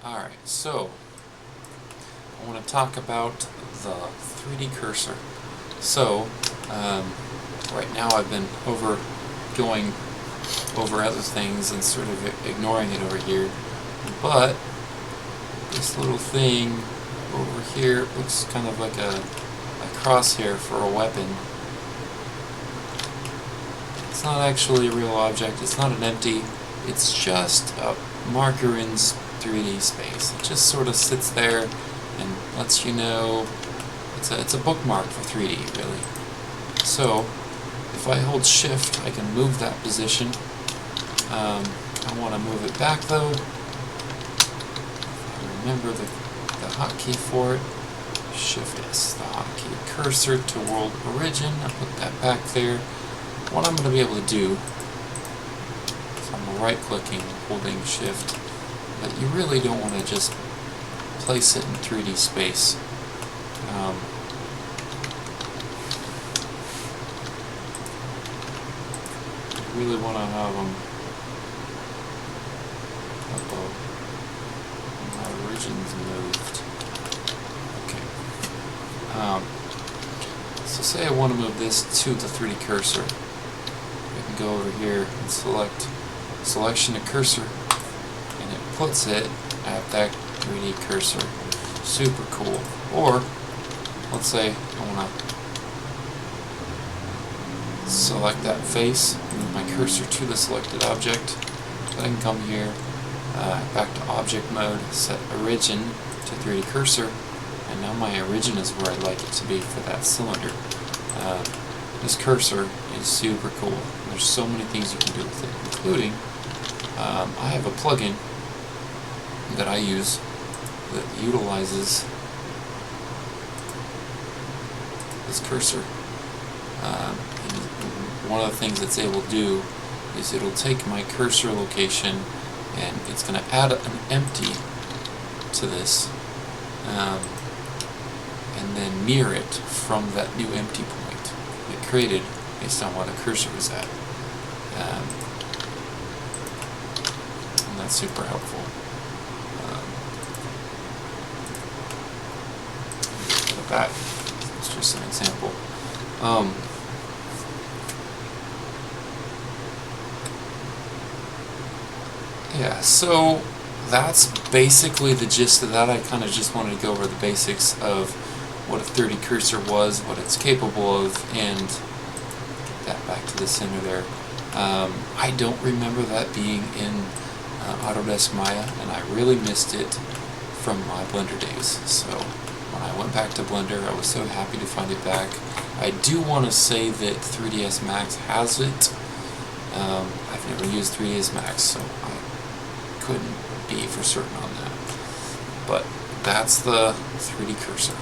Alright, so I want to talk about the 3D cursor. So, right now I've been going over other things and sort of ignoring it over here, but this little thing over here looks kind of like a crosshair for a weapon. It's not actually a real object, it's not an empty, it's just a marker in 3D space. It just sort of sits there and lets you know it's a bookmark for 3D, really. So if I hold shift, I can move that position. I want to move it back though. I remember the hotkey for it. Shift S, the hotkey. Cursor to world origin. I put that back there. What I'm going to be able to do is I'm right clicking, holding shift, but you really don't want to just place it in 3D space. You really want to have them above. My origin's moved. Okay. So say I want to move this to the 3D cursor. I can go over here and select selection of cursor, and it puts it at that 3D cursor. Super cool. Or let's say I want to select that face, move my cursor to the selected object. So I can come here, back to object mode, set origin to 3D cursor, and now my origin is where I'd like it to be for that cylinder. This cursor is super cool. There's so many things you can do with it, including I have a plugin that I use that utilizes this cursor. And one of the things it's able to do is it'll take my cursor location and it's going to add an empty to this, and then mirror it from that new empty point it created based on where the cursor is at. And that's super helpful. Put it back. It's just an example. Yeah, so that's basically the gist of that. I kind of just wanted to go over the basics of what a 3D cursor was, what it's capable of, and get that back to the center there. I don't remember that being in Autodesk Maya, and I really missed it from my Blender days. So when I went back to Blender, I was so happy to find it back. I do want to say that 3ds Max has it. I've never used 3ds Max, so I couldn't be for certain on that. But that's the 3D cursor.